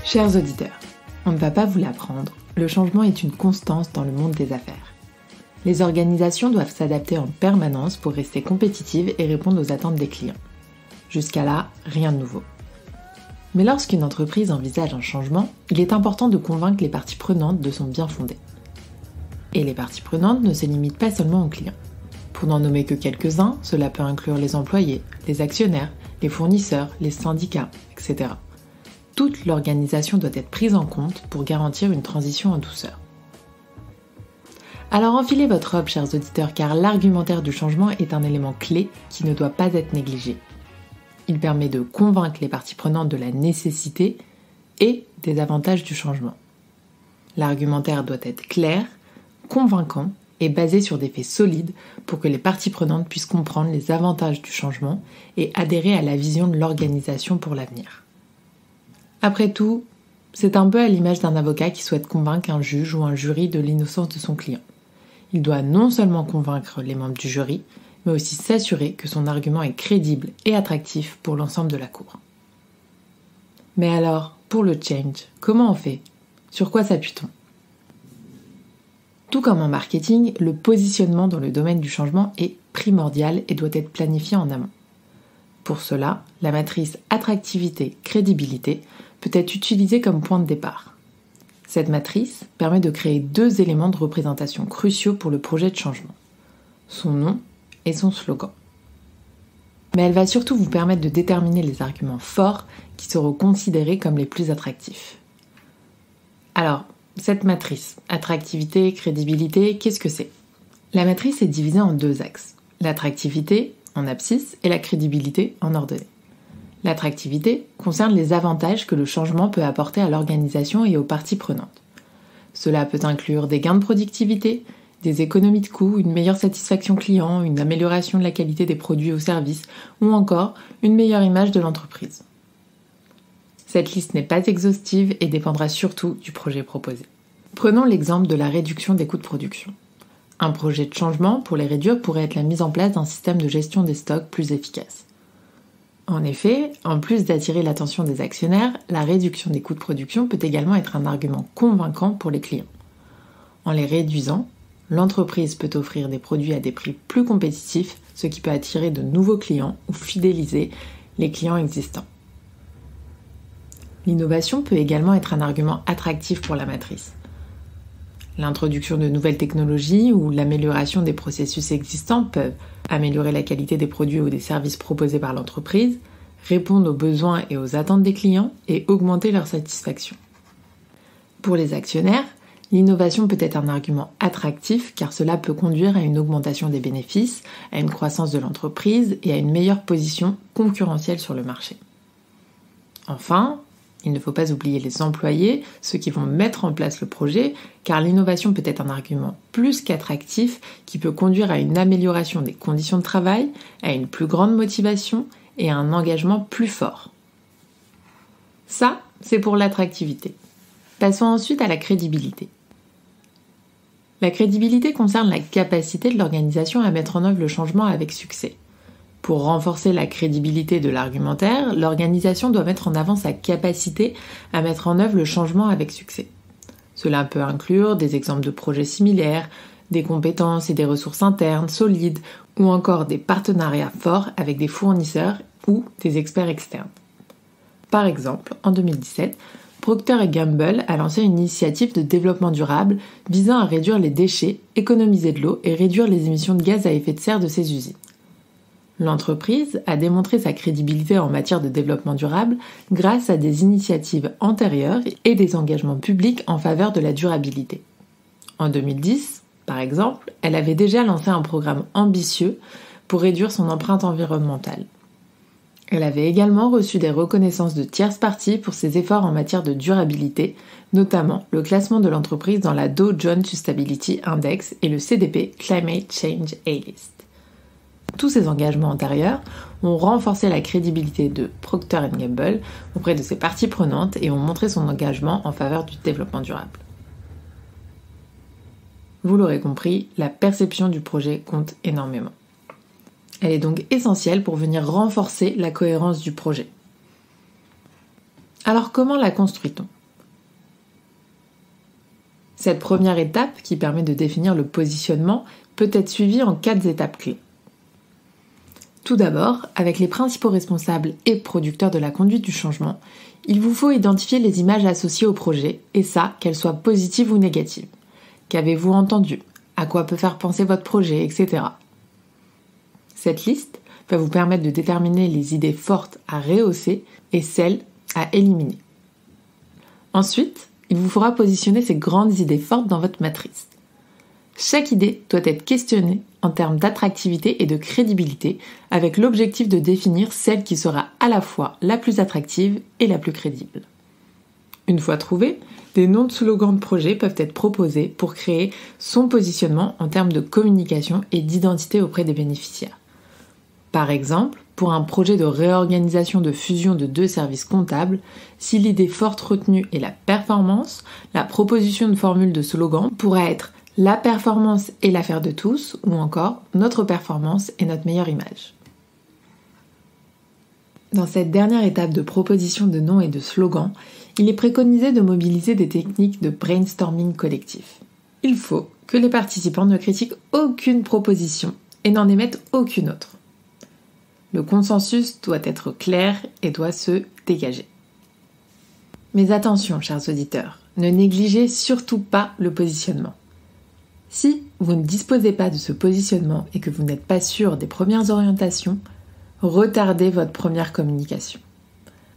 Chers auditeurs, on ne va pas vous l'apprendre, le changement est une constance dans le monde des affaires. Les organisations doivent s'adapter en permanence pour rester compétitives et répondre aux attentes des clients. Jusqu'à là, rien de nouveau. Mais lorsqu'une entreprise envisage un changement, il est important de convaincre les parties prenantes de son bien-fondé. Et les parties prenantes ne se limitent pas seulement aux clients. Pour n'en nommer que quelques-uns, cela peut inclure les employés, les actionnaires, les fournisseurs, les syndicats, etc. Toute l'organisation doit être prise en compte pour garantir une transition en douceur. Alors enfilez votre robe, chers auditeurs, car l'argumentaire du changement est un élément clé qui ne doit pas être négligé. Il permet de convaincre les parties prenantes de la nécessité et des avantages du changement. L'argumentaire doit être clair, convaincant et basé sur des faits solides pour que les parties prenantes puissent comprendre les avantages du changement et adhérer à la vision de l'organisation pour l'avenir. Après tout, c'est un peu à l'image d'un avocat qui souhaite convaincre un juge ou un jury de l'innocence de son client. Il doit non seulement convaincre les membres du jury, mais aussi s'assurer que son argument est crédible et attractif pour l'ensemble de la cour. Mais alors, pour le change, comment on fait ? Sur quoi s'appuie-t-on ? Tout comme en marketing, le positionnement dans le domaine du changement est primordial et doit être planifié en amont. Pour cela, la matrice attractivité-crédibilité peut être utilisée comme point de départ. Cette matrice permet de créer 2 éléments de représentation cruciaux pour le projet de changement, son nom et son slogan. Mais elle va surtout vous permettre de déterminer les arguments forts qui seront considérés comme les plus attractifs. Alors, cette matrice, attractivité-crédibilité, qu'est-ce que c'est ? La matrice est divisée en 2 axes, l'attractivité en abscisse et la crédibilité en ordonnée. L'attractivité concerne les avantages que le changement peut apporter à l'organisation et aux parties prenantes. Cela peut inclure des gains de productivité, des économies de coûts, une meilleure satisfaction client, une amélioration de la qualité des produits ou services, ou encore une meilleure image de l'entreprise. Cette liste n'est pas exhaustive et dépendra surtout du projet proposé. Prenons l'exemple de la réduction des coûts de production. Un projet de changement pour les réduire pourrait être la mise en place d'un système de gestion des stocks plus efficace. En effet, en plus d'attirer l'attention des actionnaires, la réduction des coûts de production peut également être un argument convaincant pour les clients. En les réduisant, l'entreprise peut offrir des produits à des prix plus compétitifs, ce qui peut attirer de nouveaux clients ou fidéliser les clients existants. L'innovation peut également être un argument attractif pour la matrice. L'introduction de nouvelles technologies ou l'amélioration des processus existants peuvent améliorer la qualité des produits ou des services proposés par l'entreprise, répondre aux besoins et aux attentes des clients et augmenter leur satisfaction. Pour les actionnaires, l'innovation peut être un argument attractif car cela peut conduire à une augmentation des bénéfices, à une croissance de l'entreprise et à une meilleure position concurrentielle sur le marché. Enfin, il ne faut pas oublier les employés, ceux qui vont mettre en place le projet, car l'innovation peut être un argument plus qu'attractif qui peut conduire à une amélioration des conditions de travail, à une plus grande motivation et à un engagement plus fort. Ça, c'est pour l'attractivité. Passons ensuite à la crédibilité. La crédibilité concerne la capacité de l'organisation à mettre en œuvre le changement avec succès. Pour renforcer la crédibilité de l'argumentaire, l'organisation doit mettre en avant sa capacité à mettre en œuvre le changement avec succès. Cela peut inclure des exemples de projets similaires, des compétences et des ressources internes solides ou encore des partenariats forts avec des fournisseurs ou des experts externes. Par exemple, en 2017, Procter & Gamble a lancé une initiative de développement durable visant à réduire les déchets, économiser de l'eau et réduire les émissions de gaz à effet de serre de ses usines. L'entreprise a démontré sa crédibilité en matière de développement durable grâce à des initiatives antérieures et des engagements publics en faveur de la durabilité. En 2010, par exemple, elle avait déjà lancé un programme ambitieux pour réduire son empreinte environnementale. Elle avait également reçu des reconnaissances de tierces parties pour ses efforts en matière de durabilité, notamment le classement de l'entreprise dans la Dow Jones Sustainability Index et le CDP Climate Change A-List. Tous ces engagements antérieurs ont renforcé la crédibilité de Procter & Gamble auprès de ses parties prenantes et ont montré son engagement en faveur du développement durable. Vous l'aurez compris, la perception du projet compte énormément. Elle est donc essentielle pour venir renforcer la cohérence du projet. Alors comment la construit-on ? Cette première étape, qui permet de définir le positionnement, peut être suivie en 4 étapes clés. Tout d'abord, avec les principaux responsables et producteurs de la conduite du changement, il vous faut identifier les images associées au projet, et ça, qu'elles soient positives ou négatives. Qu'avez-vous entendu ? À quoi peut faire penser votre projet, etc. Cette liste va vous permettre de déterminer les idées fortes à rehausser et celles à éliminer. Ensuite, il vous faudra positionner ces grandes idées fortes dans votre matrice. Chaque idée doit être questionnée en termes d'attractivité et de crédibilité avec l'objectif de définir celle qui sera à la fois la plus attractive et la plus crédible. Une fois trouvés, des noms de slogans de projet peuvent être proposés pour créer son positionnement en termes de communication et d'identité auprès des bénéficiaires. Par exemple, pour un projet de réorganisation de fusion de 2 services comptables, si l'idée forte retenue est la performance, la proposition de formule de slogan pourra être « La performance est l'affaire de tous » ou encore « Notre performance est notre meilleure image ». Dans cette dernière étape de proposition de noms et de slogans, il est préconisé de mobiliser des techniques de brainstorming collectif. Il faut que les participants ne critiquent aucune proposition et n'en émettent aucune autre. Le consensus doit être clair et doit se dégager. Mais attention, chers auditeurs, ne négligez surtout pas le positionnement. Si vous ne disposez pas de ce positionnement et que vous n'êtes pas sûr des premières orientations, retardez votre première communication.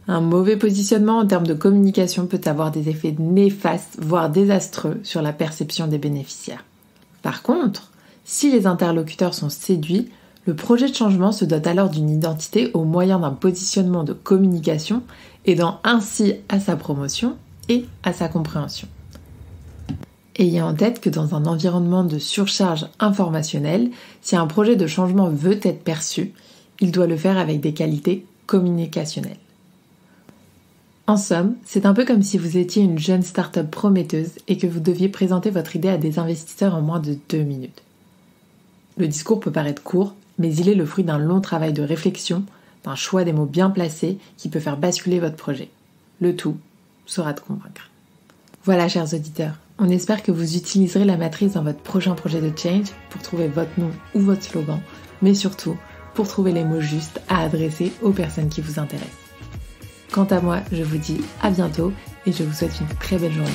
Un mauvais positionnement en termes de communication peut avoir des effets néfastes, voire désastreux sur la perception des bénéficiaires. Par contre, si les interlocuteurs sont séduits, le projet de changement se dote alors d'une identité au moyen d'un positionnement de communication, aidant ainsi à sa promotion et à sa compréhension. Ayez en tête que dans un environnement de surcharge informationnelle, si un projet de changement veut être perçu, il doit le faire avec des qualités communicationnelles. En somme, c'est un peu comme si vous étiez une jeune start-up prometteuse et que vous deviez présenter votre idée à des investisseurs en moins de 2 minutes. Le discours peut paraître court, mais il est le fruit d'un long travail de réflexion, d'un choix des mots bien placés qui peut faire basculer votre projet. Le tout sera de convaincre. Voilà, chers auditeurs, on espère que vous utiliserez la matrice dans votre prochain projet de change pour trouver votre nom ou votre slogan, mais surtout pour trouver les mots justes à adresser aux personnes qui vous intéressent. Quant à moi, je vous dis à bientôt et je vous souhaite une très belle journée.